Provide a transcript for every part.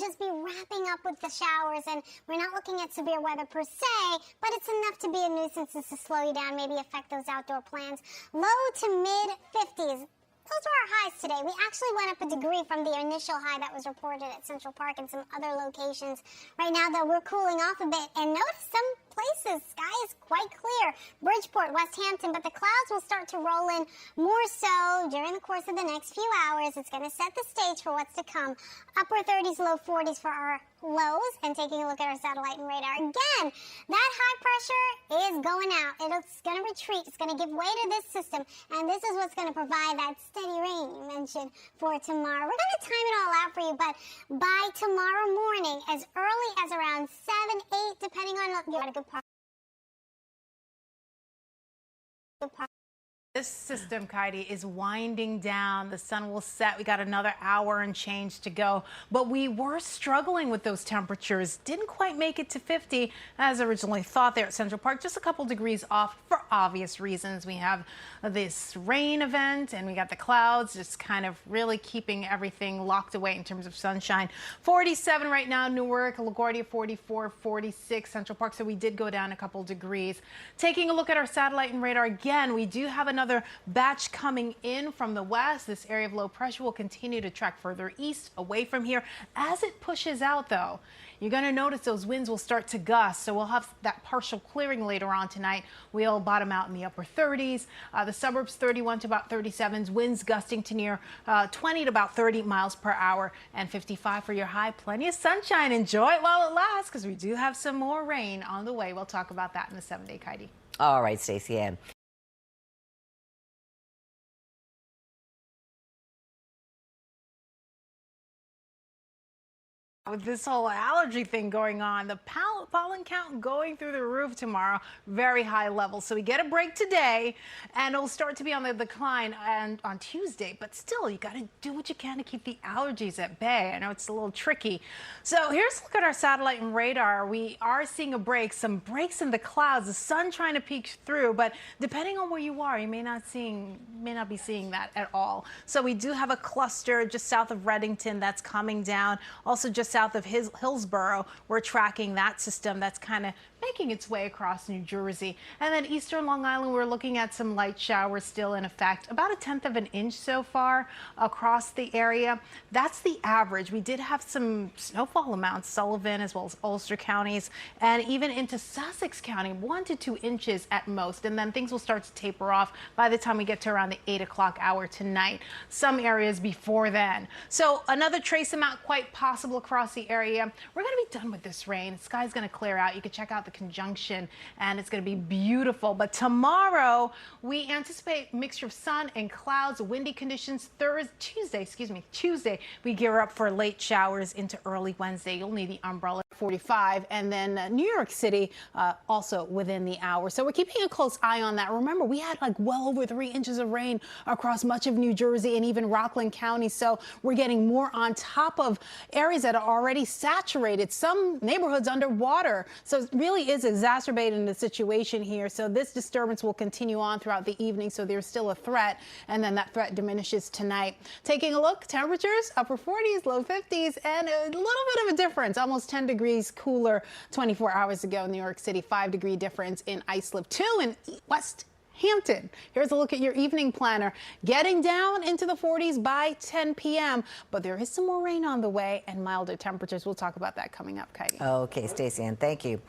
just be wrapping up with the showers, and we're not looking at severe weather per se, but it's enough to be a nuisance to slow you down, maybe affect those outdoor plans. Low to mid 50s. Those are our highs today. We actually went up a degree from the initial high that was reported at Central Park and some other locations. Right now, though, we're cooling off a bit. And notice some places, sky is quite clear. Bridgeport, West Hampton, but the clouds will start to roll in more so during the course of the next few hours. It's going to set the stage for what's to come. Upper 30s, low 40s for our lows, and taking a look at our satellite and radar. Again, that high pressure is going out. It's going to retreat. It's going to give way to this system, and this is what's going to provide that steady rain you mentioned for tomorrow. We're going to time it all out for you, but by tomorrow morning, as early as around 7, 8, depending on you got a good part. This system, Kaidi, is winding down. The sun will set. We got another hour and change to go. But we were struggling with those temperatures. Didn't quite make it to 50 as originally thought there at Central Park. Just a couple degrees off for obvious reasons. We have this rain event and we got the clouds just kind of really keeping everything locked away in terms of sunshine. 47 right now, Newark, LaGuardia 44, 46, Central Park. So we did go down a couple degrees. Taking a look at our satellite and radar again, we do have another batch coming in from the west. This area of low pressure will continue to track further east away from here. As it pushes out, though, you're going to notice those winds will start to gust. So we'll have that partial clearing later on tonight. We'll bottom out in the upper 30s. The suburbs 31 to about 37s. Winds gusting to near 20 to about 30 miles per hour, and 55 for your high. Plenty of sunshine. Enjoy it while it lasts, because we do have some more rain on the way. We'll talk about that in the 7-day, Kaidi. All right, Stacy-Ann. With this whole allergy thing going on, the pollen count going through the roof tomorrow, very high levels. So we get a break today, and it'll start to be on the decline and on Tuesday. But still, you got to do what you can to keep the allergies at bay. I know it's a little tricky. So here's a look at our satellite and radar. We are seeing a break, some breaks in the clouds, the sun trying to peek through. But depending on where you are, you may not be seeing that at all. So we do have a cluster just south of Reddington that's coming down. Also just south of Hillsborough, we're tracking that system that's kind of making its way across New Jersey. And then eastern Long Island, we're looking at some light showers still in effect, about 1/10 of an inch so far across the area. That's the average. We did have some snowfall amounts, Sullivan as well as Ulster counties, and even into Sussex County, 1 to 2 inches at most. And then things will start to taper off by the time we get to around the 8 o'clock hour tonight. Some areas before then. So another trace amount quite possible across the area. We're going to be done with this rain. The sky's going to clear out. You can check out the conjunction, and it's going to be beautiful. But tomorrow we anticipate mixture of sun and clouds, windy conditions. Tuesday we gear up for late showers into early Wednesday. You'll need the umbrella. 45, and then New York City also within the hour. So we're keeping a close eye on that. Remember, we had like well over 3 inches of rain across much of New Jersey and even Rockland County. So we're getting more on top of areas that are already saturated, some neighborhoods underwater. So it really is exacerbating the situation here. So this disturbance will continue on throughout the evening. So there's still a threat, and then that threat diminishes tonight. Taking a look, temperatures upper 40s, low 50s, and a little bit of a difference, almost 10 degrees cooler 24 hours ago in New York City, 5-degree difference in Islip 2 in West Hampton. Here's a look at your evening planner. Getting down into the 40s by 10 p.m., but there is some more rain on the way and milder temperatures. We'll talk about that coming up, Kaidi. Okay, Stacy-Ann, thank you.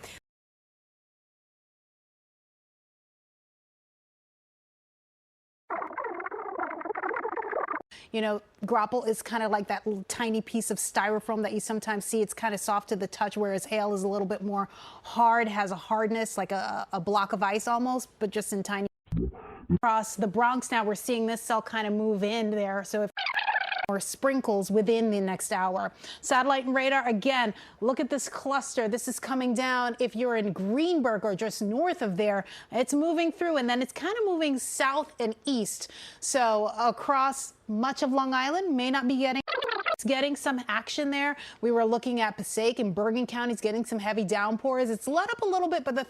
You know, grapple is kind of like that little tiny piece of styrofoam that you sometimes see. It's kind of soft to the touch, whereas hail is a little bit more hard, has a hardness like a block of ice almost, but just in tiny. Across the Bronx now, we're seeing this cell kind of move in there. So if or sprinkles within the next hour. Satellite and radar, again, look at this cluster. This is coming down. If you're in Greenburgh or just north of there, it's moving through, and then it's kind of moving south and east. So across much of Long Island, may not be getting some action there. We were looking at Passaic and Bergen counties getting some heavy downpours. It's let up a little bit, but the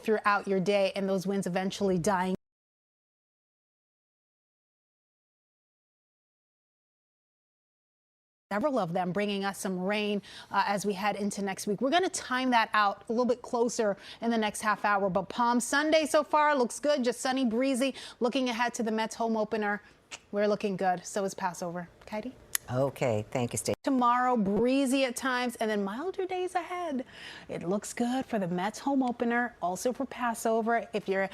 throughout your day, and those winds eventually dying. Several of them bringing us some rain as we head into next week. We're going to time that out a little bit closer in the next half hour. But Palm Sunday so far looks good, just sunny, breezy. Looking ahead to the Mets home opener, we're looking good. So is Passover. Katie? Okay, thank you, Stacy. Tomorrow, breezy at times, and then milder days ahead. It looks good for the Mets home opener, also for Passover. If you're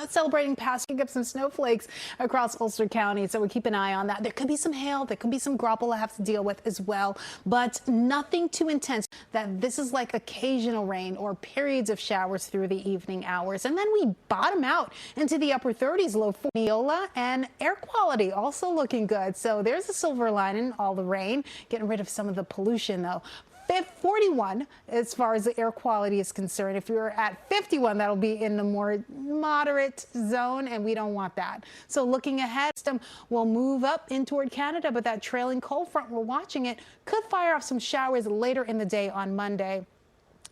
celebrating Passover, you get some snowflakes across Ulster County, so we keep an eye on that. There could be some hail, there could be some graupel I have to deal with as well, but nothing too intense. That this is like occasional rain or periods of showers through the evening hours, and then we bottom out into the upper 30s, low 40s. Neola and air quality also looking good, so there's a silver lining. All the rain, getting rid of some of the pollution though. 41 as far as the air quality is concerned. If you're at 51, that'll be in the more moderate zone, and we don't want that. So looking ahead, we'll move up in toward Canada, but that trailing cold front, we're watching it, could fire off some showers later in the day on Monday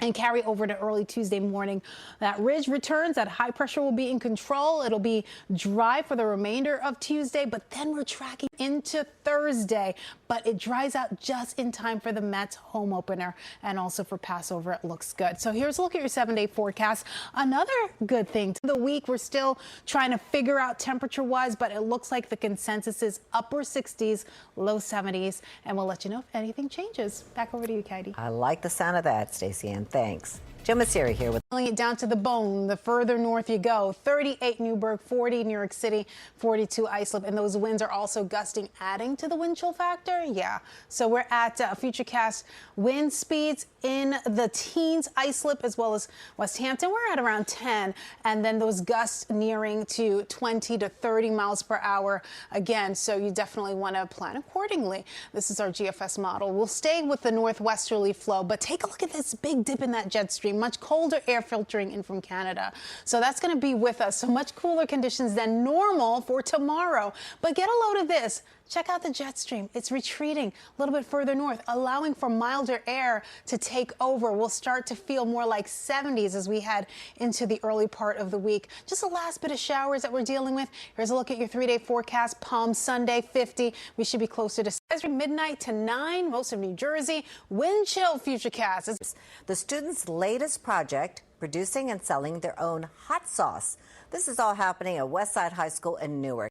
and carry over to early Tuesday morning. That ridge returns, that high pressure will be in control. It'll be dry for the remainder of Tuesday, but then we're tracking into Thursday. But it dries out just in time for the Mets home opener and also for Passover. It looks good. So here's a look at your 7-day forecast. Another good thing to the week, we're still trying to figure out temperature-wise, but it looks like the consensus is upper 60s, low 70s, and we'll let you know if anything changes. Back over to you, Katie. I like the sound of that, Stacy-Ann. Thanks. Joe Masseri here with Feeling it down to the bone. The further north you go, 38 Newburgh, 40 New York City, 42 Islip, and those winds are also gusting, adding to the wind chill factor. Yeah, so we're at Futurecast wind speeds in the teens, Islip as well as West Hampton. We're at around 10, and then those gusts nearing to 20 to 30 miles per hour again. So you definitely want to plan accordingly. This is our GFS model. We'll stay with the northwesterly flow, but take a look at this big dip in that jet stream. Much colder air filtering in from Canada. So that's going to be with us. So much cooler conditions than normal for tomorrow. But get a load of this. Check out the jet stream. It's retreating a little bit further north, allowing for milder air to take over. We'll start to feel more like 70s as we head into the early part of the week. Just the last bit of showers that we're dealing with. Here's a look at your 3-day forecast. Palm Sunday, 50. We should be closer to midnight to 9, most of New Jersey. Wind chill Futurecast. the students' latest project, producing and selling their own hot sauce. This is all happening at Westside High School in Newark.